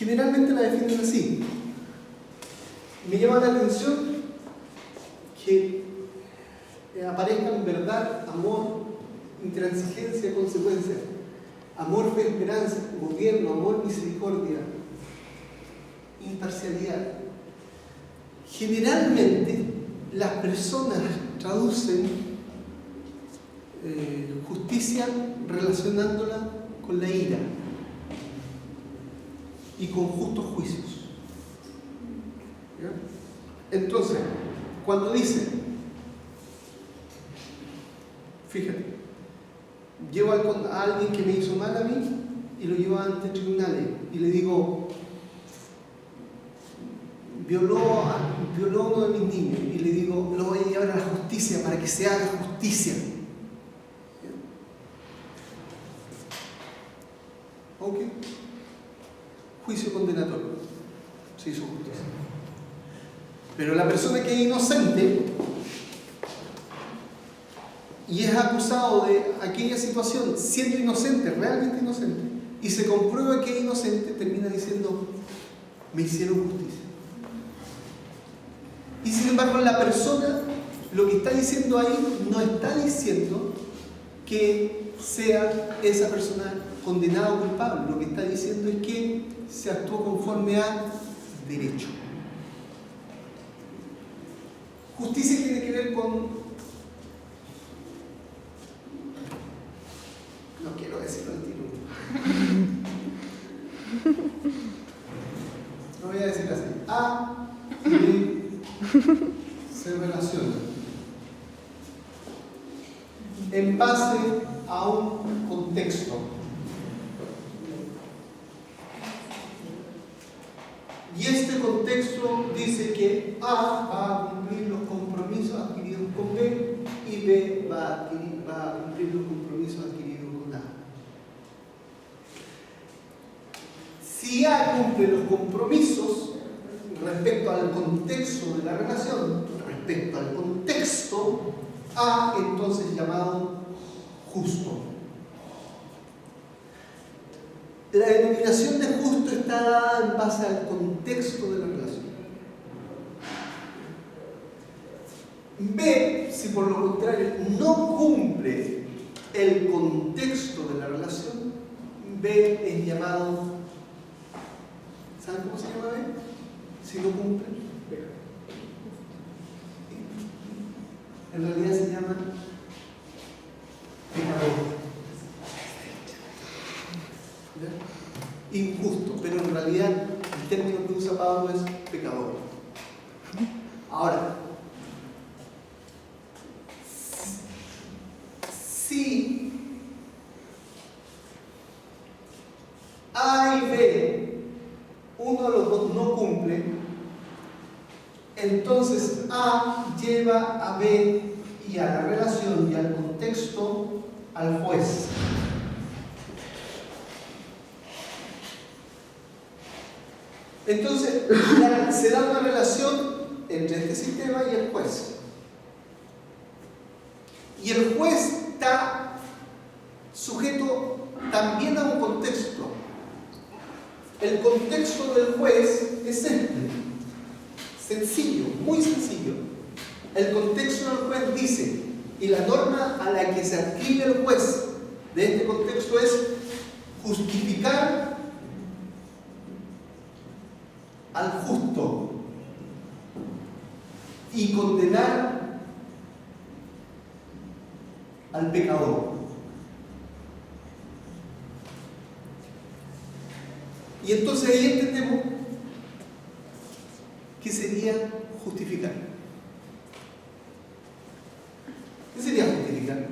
generalmente la definen así. Me llama la atención que aparezcan verdad, amor, intransigencia, consecuencia, amor, fe, esperanza, gobierno, amor, misericordia, imparcialidad. Generalmente las personas traducen justicia relacionándola con la ira y con justos juicios. ¿Ya? Entonces, cuando dice, fíjate, llevo a alguien que me hizo mal a mí y lo llevo ante tribunales y le digo, violó a uno de mis niños y le digo, lo voy a llevar a la justicia para que se haga justicia. ¿Ok? Juicio condenatorio. Se hizo justicia. Pero la persona que es inocente y es acusado de aquella situación, siendo inocente, realmente inocente, y se comprueba que es inocente, termina diciendo, me hicieron justicia. Y sin embargo, la persona, lo que está diciendo ahí, no está diciendo que sea esa persona condenada o culpable. Lo que está diciendo es que se actuó conforme a derecho. Justicia tiene que ver con... No quiero decirlo al tiro. Lo voy a decir así. A y B se relacionan en base a un contexto. Y este contexto dice que A va a cumplir los compromisos adquiridos con B y B va a cumplir los compromisos adquiridos con A. Si A cumple los compromisos respecto al contexto de la relación, respecto al contexto, A entonces llamado justo. La denominación de justo está dada en base al contexto de la relación. B, si por lo contrario no cumple el contexto de la relación, B es llamado, ¿saben cómo se llama B? Si no cumple, en realidad se llama pecador. Injusto, pero en realidad el término que usa Pablo es pecador. Ahora, si A y B, uno de los dos no cumple, entonces A lleva a B y a la relación y al contexto al juez. Entonces, se da una relación entre este sistema y el juez. Y el juez está sujeto también a un contexto. El contexto del juez es este, sencillo, muy sencillo. El contexto del juez dice, y la norma a la que se adscribe el juez de este contexto es justificar al justo y condenar al pecador. Y entonces ahí entendemos qué sería justificar. ¿Qué sería justificar?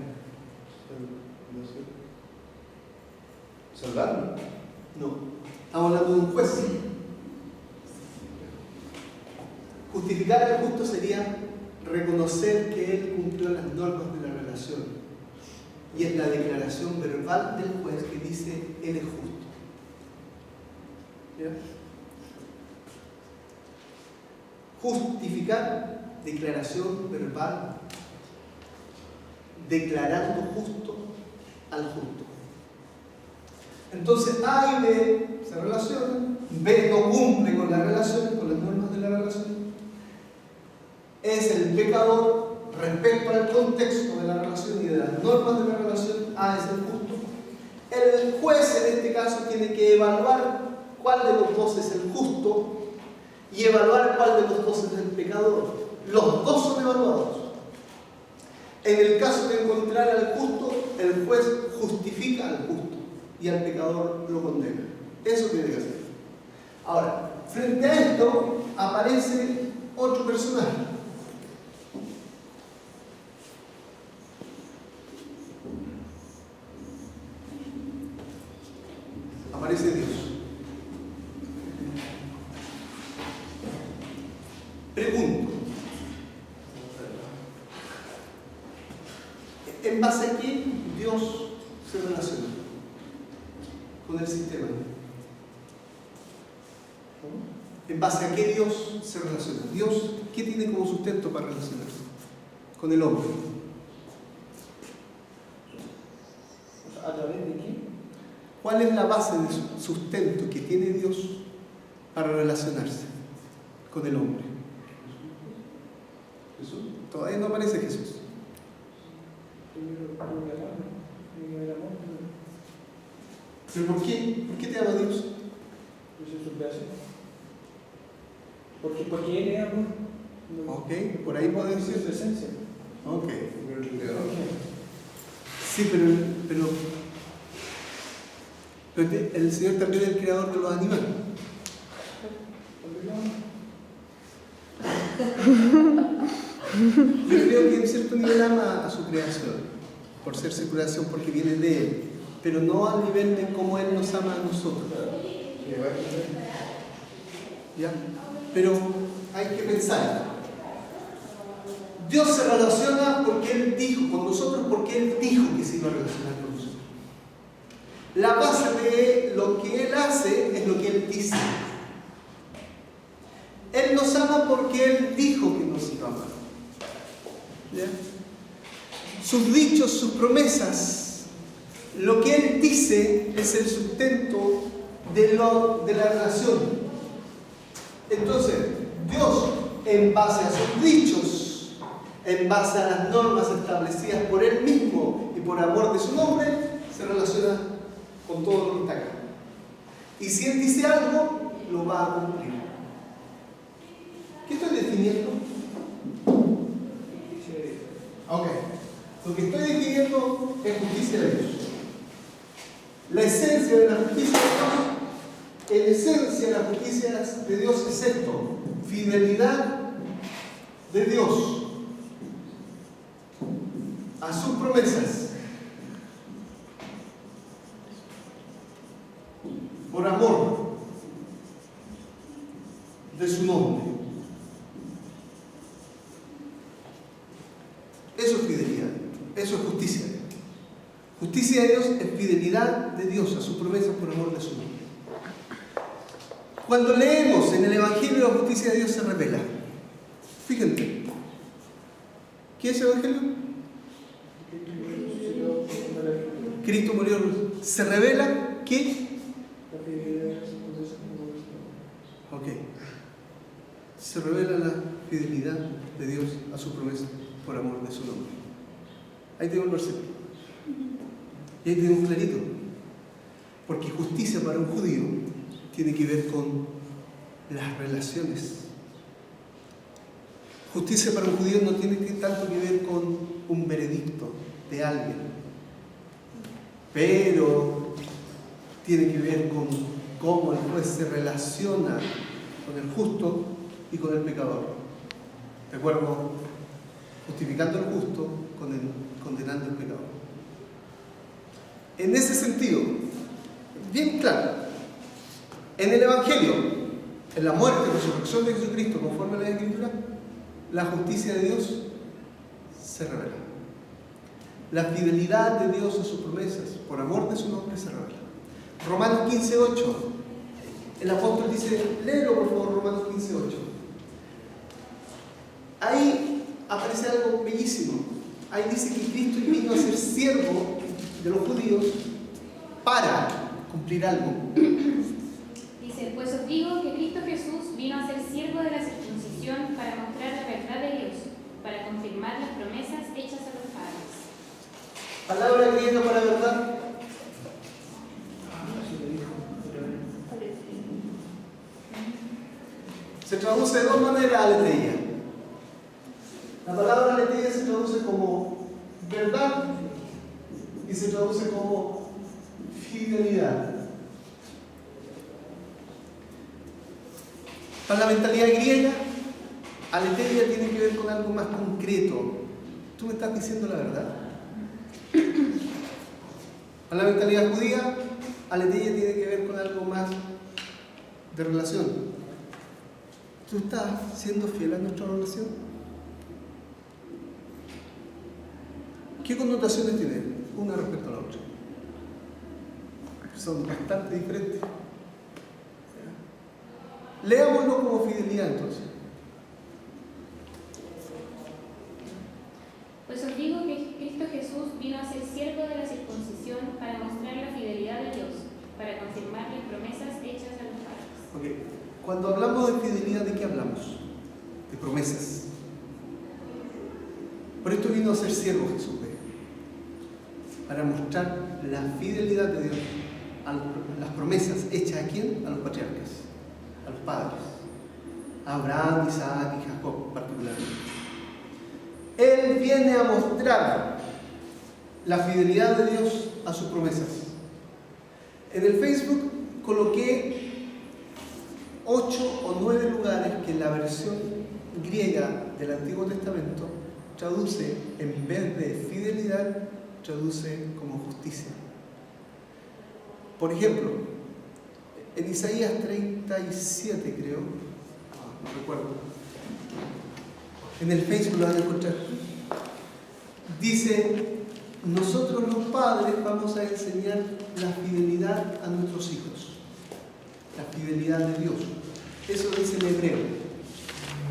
¿Salvarlo? No. Estamos hablando de un juez. Justificar al justo sería reconocer que él cumplió las normas de la relación. Y es la declaración verbal del juez que dice, él es justo. ¿Ya? Justificar, declaración verbal, declarando justo al justo. Entonces A y B se relacionan, B no cumple con la relación, con las normas de la relación. Es el pecador respecto al contexto de la relación y de las normas de la relación. A es el justo. El juez en este caso tiene que evaluar cuál de los dos es el justo y evaluar cuál de los dos es el pecador. Los dos son evaluados. En el caso de encontrar al justo, el juez justifica al justo y al pecador lo condena. Eso tiene que hacer. Ahora, frente a esto aparece otro personaje. Aparece Dios. Pregunto, ¿en base a qué Dios se relaciona con el sistema? ¿En base a qué Dios se relaciona? Dios, ¿qué tiene como sustento para relacionarse con el hombre? ¿A través de qué? ¿Cuál es la base de sustento que tiene Dios para relacionarse con el hombre? Jesús. Todavía no aparece Jesús. ¿Pero por qué? ¿Por qué te ama Dios? Porque Él es amor. Ok, por ahí puede decir su esencia. Ok. Sí, pero el Señor también es el creador de los animales. Yo creo que en cierto nivel ama a su creación, por ser su creación, porque viene de Él, pero no al nivel de cómo Él nos ama a nosotros. ¿Ya? Pero hay que pensar. Dios se relaciona porque Él dijo con nosotros, porque Él dijo que se iba a relacionar con nosotros. La base de lo que Él hace es lo que Él dice. Él nos ama porque Él dijo que nos iba a amar. ¿Ya? Sus dichos, sus promesas, lo que Él dice es el sustento de la relación. Entonces, Dios, en base a sus dichos, en base a las normas establecidas por Él mismo y por amor de su nombre, se relaciona con todo lo que está acá. Y si Él dice algo, lo va a cumplir. ¿Qué estoy definiendo? Ok. Lo que estoy definiendo es justicia de Dios. La esencia de la justicia de Dios, en esencia la justicia de Dios es esto: fidelidad de Dios a sus promesas, por amor de su nombre. Eso es fidelidad, eso es justicia. Justicia de Dios es fidelidad de Dios a sus promesas por amor de su nombre. Cuando leemos en el Evangelio, la justicia de Dios se revela. Fíjense, ¿qué es el Evangelio? Cristo murió. ¿Se revela qué? Ok. Se revela la fidelidad de Dios a su promesa por amor de su nombre. Ahí tengo el versículo. Y ahí tenemos clarito. Porque justicia para un judío tiene que ver con las relaciones. Justicia para un judío no tiene tanto que ver con un veredicto de alguien, pero tiene que ver con cómo el juez se relaciona con el justo y con el pecador. Recuerdo, justificando al justo, condenando al pecador. En ese sentido, bien claro, en el Evangelio, en la muerte y resurrección de Jesucristo, conforme a la Escritura, la justicia de Dios se revela. La fidelidad de Dios a sus promesas, por amor de su nombre, se revela. Romanos 15:8. El apóstol dice, léelo por favor, Romanos 15:8. Ahí aparece algo bellísimo. Ahí dice que Cristo vino a ser siervo de los judíos para cumplir algo. Dice, pues os digo que Cristo Jesús vino a ser siervo de la circuncisión para mostrar la verdad de Dios, para confirmar las promesas hechas a los padres. Palabra griega para verdad. Se traduce de dos maneras aletheia. La palabra aletheia se traduce como verdad y se traduce como fidelidad. Para la mentalidad griega, aletheia tiene que ver con algo más concreto. ¿Tú me estás diciendo la verdad? Para la mentalidad judía, aletheia tiene que ver con algo más de relación. ¿Tú estás siendo fiel a nuestra relación? ¿Qué connotaciones tiene una respecto a la otra? Son bastante diferentes. Leámoslo como fidelidad entonces. Pues os digo que Cristo Jesús vino a ser siervo de la circuncisión para mostrar la fidelidad de Dios, para confirmar las promesas hechas a los padres. Okay. Cuando hablamos de fidelidad, ¿de qué hablamos? De promesas. Por esto vino a ser siervo Jesús, para mostrar la fidelidad de Dios a las promesas hechas a quién? A los patriarcas, a los padres, a Abraham, Isaac y Jacob particularmente. Él viene a mostrar la fidelidad de Dios a sus promesas. En el Facebook coloqué 8 o 9 lugares que la versión griega del Antiguo Testamento traduce, en vez de fidelidad, traduce como justicia. Por ejemplo, en Isaías 37, creo, no recuerdo, en el Facebook lo van a encontrar, dice: nosotros los padres vamos a enseñar la fidelidad a nuestros hijos, la fidelidad de Dios. Eso dice el hebreo.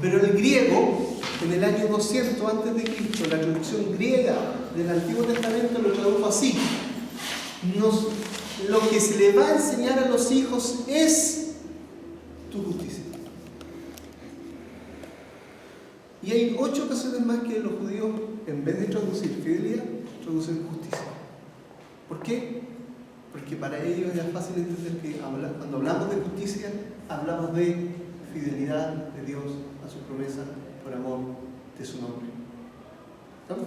Pero el griego, en el año 200 a.C., la traducción griega del Antiguo Testamento lo tradujo así: lo que se le va a enseñar a los hijos es tu justicia. Y hay 8 ocasiones más que los judíos, en vez de traducir fidelidad, traducen justicia. ¿Por qué? Porque para ellos era fácil entender que cuando hablamos de justicia, hablamos de fidelidad de Dios a su promesa por amor de su nombre. ¿Estamos?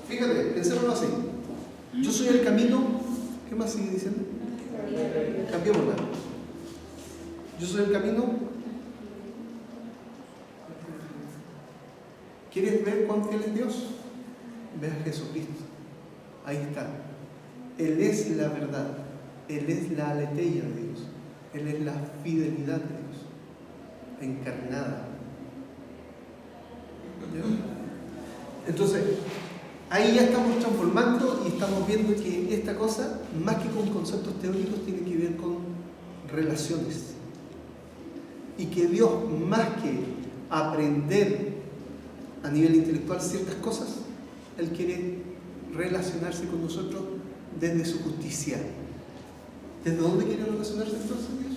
Fíjate, pensémoslo así. Yo soy el camino. ¿Qué más sigue diciendo? Cambiémosla. Yo soy el camino. ¿Quieres ver cuán fiel es Dios? Ve a Jesucristo. Ahí está. Él es la verdad. Él es la aletheia de Dios. Él es la fidelidad de Dios encarnada. ¿Ya? Entonces, ahí ya estamos transformando y estamos viendo que esta cosa, más que con conceptos teóricos, tiene que ver con relaciones. Y que Dios, más que aprender a nivel intelectual ciertas cosas, Él quiere relacionarse con nosotros desde su justicia. ¿Desde dónde quiere relacionarse entonces Dios?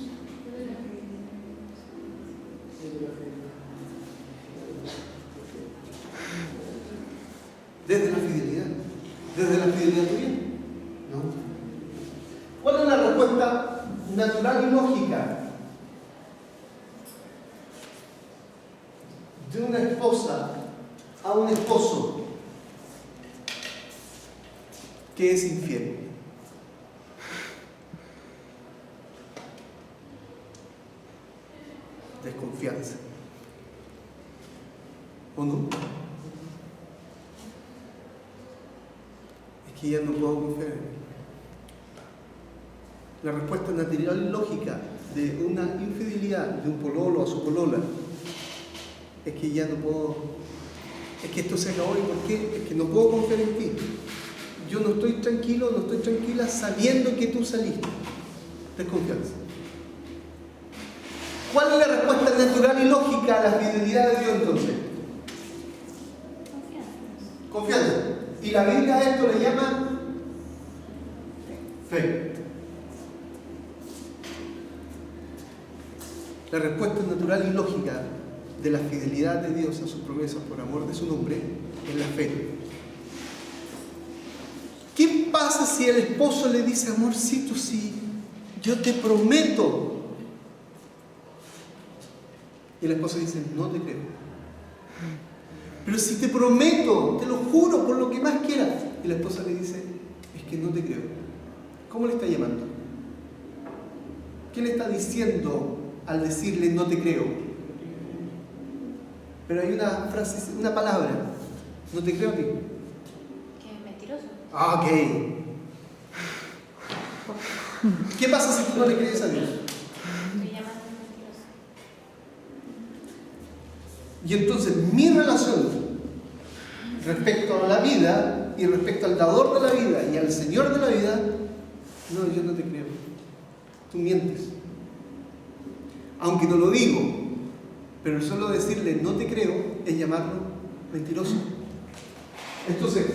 Desde la fidelidad. Desde la fidelidad tuya. ¿No? ¿Cuál es la respuesta natural y lógica de una esposa a un esposo que es infiel? Desconfianza. ¿O no? Es que ya no puedo confiar en él. La respuesta natural y lógica de una infidelidad de un pololo a su polola es que ya no puedo, es que esto se acabó. ¿Y por qué? Es que no puedo confiar en ti. Yo no estoy tranquilo, no estoy tranquila sabiendo que tú saliste. Desconfianza. ¿Cuál es la respuesta natural y lógica a la fidelidad de Dios entonces? Confianza. Confianza. Y la Biblia a esto le llama Fe. La respuesta natural y lógica de la fidelidad de Dios a sus promesas por amor de su nombre es la fe. ¿Qué pasa si el esposo le dice, amorcito, sí, yo te prometo? Y la esposa dice, no te creo. Pero si te prometo, te lo juro por lo que más quieras. Y la esposa le dice, es que no te creo. ¿Cómo le está llamando? ¿Qué le está diciendo al decirle no te creo? Pero hay una frase, una palabra, no te creo a ti. Que es mentiroso. Ah, ok. ¿Qué pasa si tú no le crees a Dios? Estoy llamando mentiroso. Y entonces mi relación respecto a la vida y respecto al dador de la vida y al Señor de la vida, no, yo no te creo. Tú mientes. Aunque no lo digo, pero solo decirle no te creo es llamarlo mentiroso. Entonces,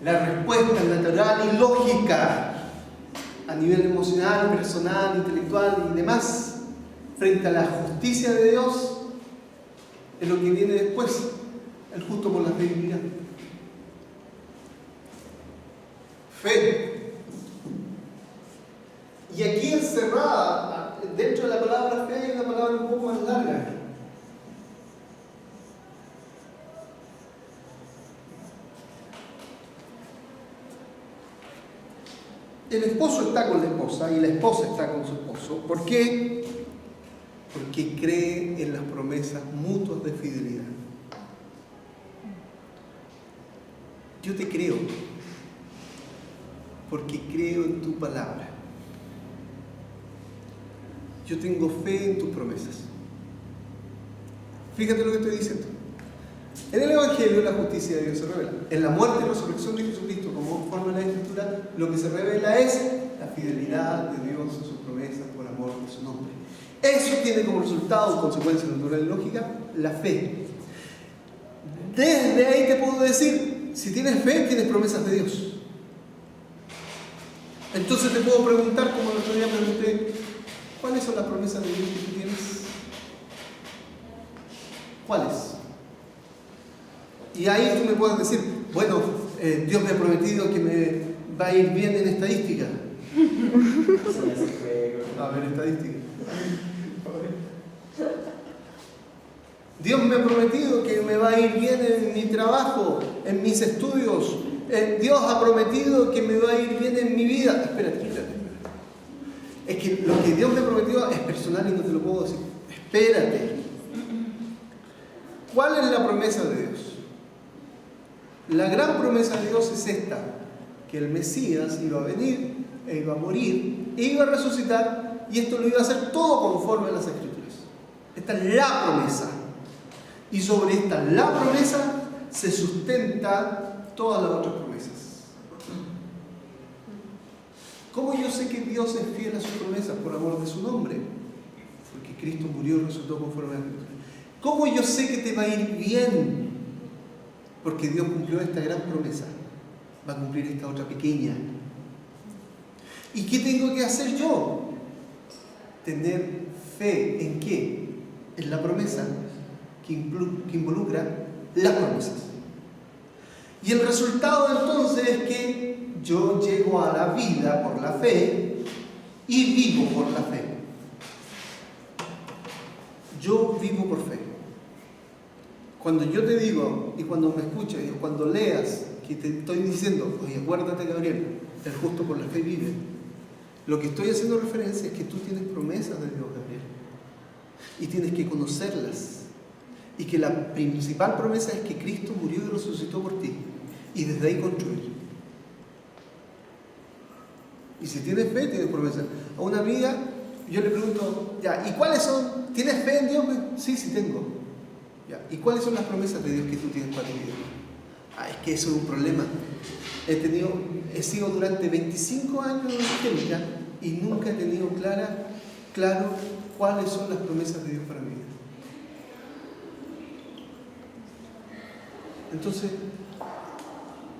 la respuesta natural y lógica a nivel emocional, personal, intelectual y demás frente a la justicia de Dios es lo que viene después, el justo por la fe vivirá. Fe. Y aquí encerrada, dentro de la palabra fe hay una palabra un poco más larga. El esposo está con la esposa y la esposa está con su esposo. ¿Por qué? Porque cree en las promesas mutuas de fidelidad. Yo te creo porque creo en tu palabra. Yo tengo fe en tus promesas. Fíjate lo que estoy diciendo. En el Evangelio la justicia de Dios se revela. En la muerte y resurrección de Jesucristo, como forma la Escritura, lo que se revela es la fidelidad de Dios a sus promesas por amor de su nombre. Eso tiene como resultado, consecuencia natural y lógica, la fe. Desde ahí te puedo decir, si tienes fe, tienes promesas de Dios. Entonces te puedo preguntar, como el otro día pregunté, ¿cuáles son las promesas de Dios que tú tienes? ¿Cuáles? Y ahí tú me puedes decir, bueno, Dios me ha prometido que me va a ir bien en estadística. A ver, estadística. Dios me ha prometido que me va a ir bien en mi trabajo, en mis estudios. Dios ha prometido que me va a ir bien en mi vida. Espérate. Es que lo que Dios me ha prometido es personal y no te lo puedo decir. Espérate. ¿Cuál es la promesa de Dios? La gran promesa de Dios es esta, que el Mesías iba a venir, e iba a morir, e iba a resucitar, y esto lo iba a hacer todo conforme a las Escrituras. Esta es la promesa. Y sobre esta, la promesa, se sustenta todas las otras promesas. ¿Cómo yo sé que Dios es fiel a sus promesas? Por amor de su nombre. Porque Cristo murió y resucitó conforme a las Escrituras. ¿Cómo yo sé que te va a ir bien? Porque Dios cumplió esta gran promesa. Va a cumplir esta otra pequeña. ¿Y qué tengo que hacer yo? Tener fe ¿en qué? En la promesa que involucra las promesas. Y el resultado entonces es que yo llego a la vida por la fe y vivo por la fe. Yo vivo por fe. Cuando yo te digo, y cuando me escuchas, y cuando leas, que te estoy diciendo, oye, acuérdate, Gabriel, el justo por la fe vive. Lo que estoy haciendo referencia es que tú tienes promesas de Dios, Gabriel. Y tienes que conocerlas. Y que la principal promesa es que Cristo murió y resucitó por ti. Y desde ahí construir. Y si tienes fe, tienes promesas. A una amiga, yo le pregunto, ya, ¿y cuáles son? ¿Tienes fe en Dios? Sí, sí tengo. Ya, ¿y cuáles son las promesas de Dios que tú tienes para tu vida? Es que eso es un problema. He sido durante 25 años evangélica y nunca he tenido claro cuáles son las promesas de Dios para mi vida. Entonces,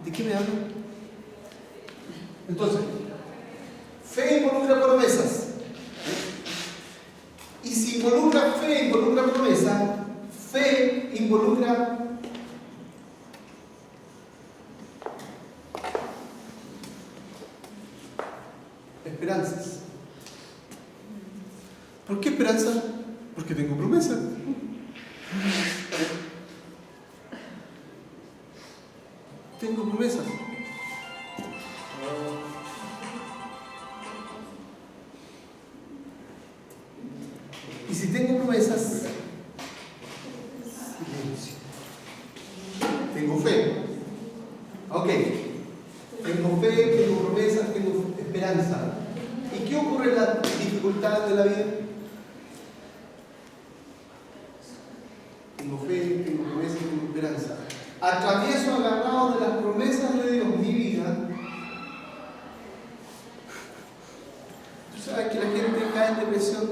¿de qué me hablo? Entonces, fe involucra promesas. Y si involucra fe, involucra promesa, fe involucra esperanzas. ¿Por qué esperanza? Porque tengo promesa. Tengo promesas. Y si tengo promesas, silencio. Tengo fe. Ok. Tengo fe, tengo promesas, tengo esperanza. ¿Y qué ocurre en las dificultades de la vida? Tengo fe, tengo promesas, tengo esperanza. Atravieso agarrado de las promesas de Dios mi vida. Tú sabes que la gente cae en depresión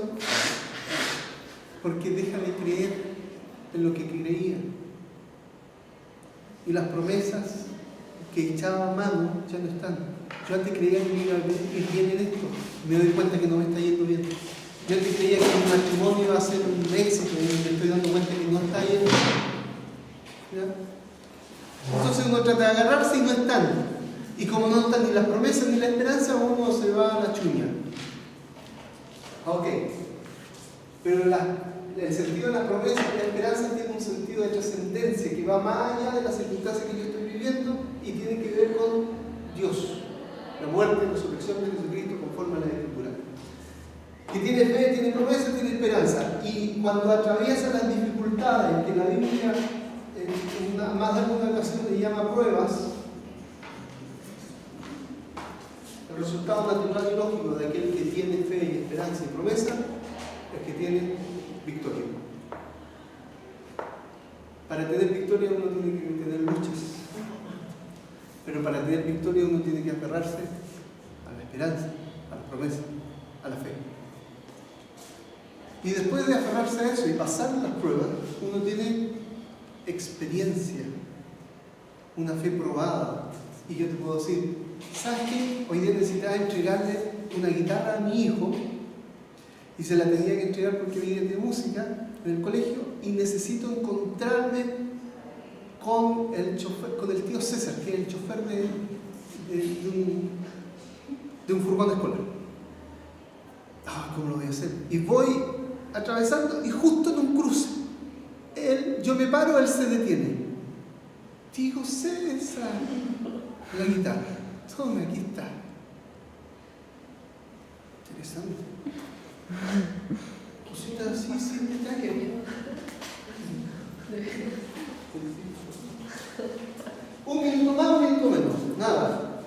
porque deja de creer en lo que creía. Y las promesas que echaba mano ya no están. Yo antes creía que me iba a ir bien en esto. Me doy cuenta que no me está yendo bien. Yo antes creía que mi matrimonio iba a ser un éxito y me estoy dando cuenta que no está yendo. ¿Ya? Entonces uno trata de agarrarse y no están. Y como no están ni las promesas ni la esperanza, uno se va a la chuña. Ok. Pero el sentido de las promesas y la esperanza tiene un sentido de trascendencia que va más allá de las circunstancias que yo estoy viviendo y tiene que ver con Dios. La muerte y la resurrección de Jesucristo conforme a la Escritura. Que tiene fe, tiene promesa, tiene esperanza. Y cuando atraviesa las dificultades que la Biblia en más de alguna ocasión le llama pruebas, el resultado natural y lógico de aquel que tiene fe y esperanza y promesa es que tiene victoria. Para tener victoria uno tiene que tener luchas, pero para tener victoria uno tiene que aferrarse a la esperanza, a la promesa, a la fe. Y después de aferrarse a eso y pasar las pruebas, uno tiene experiencia, una fe probada. Y yo te puedo decir, ¿sabes qué? Hoy día necesitaba entregarle una guitarra a mi hijo y se la tenía que entregar porque viene de música en el colegio y necesito encontrarme con el tío César, que es el chofer de un furgón escolar. ¿Cómo lo voy a hacer? Y voy atravesando y justo en un cruce yo me paro, él se detiene. Digo, César, la guitarra, tome, aquí está. Interesante. Cositas así, sin detalle. Un minuto más, un minuto menos, nada.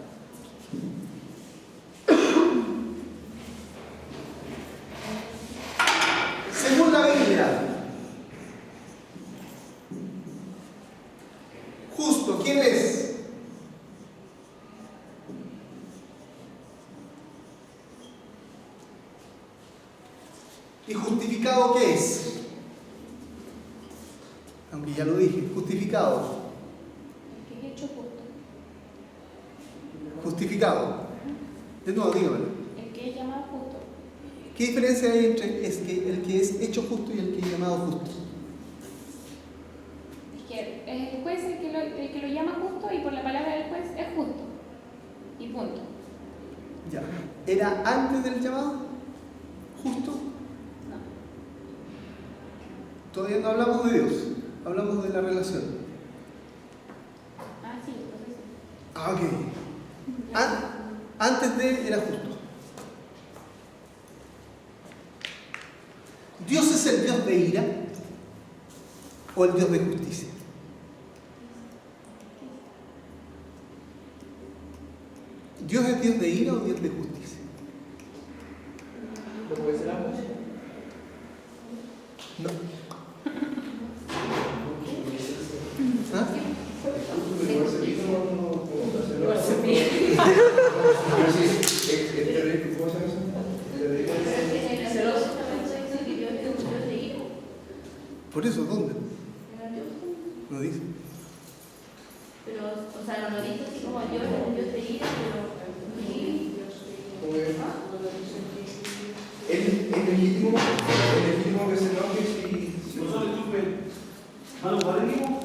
Según la Biblia, justo, ¿quién es? ¿Y justificado qué es? Aunque ya lo dije, justificado. El que es hecho justo. Justificado. De nuevo, dígamelo. El que es llamado justo. ¿Qué diferencia hay entre el que es hecho justo y el que es llamado justo? Es que el juez el que lo llama justo y por la palabra del juez es justo. Y punto. Ya. ¿Era antes del llamado? ¿Justo? No. Todavía no hablamos de Dios, hablamos de la relación. Sí, entonces sí. Ok. Antes de era justo. ¿Dios es el Dios de ira o el Dios de justicia? ¿Dios es Dios de ira o Dios de justicia? ¿Lo puede ser ambos? No. ¿Ah? Por eso, ¿dónde? No dice. Pero, o sea, no lo dice así como Dios es un Dios de ira, pero legítimo que se enoje si Nosotros, Malu,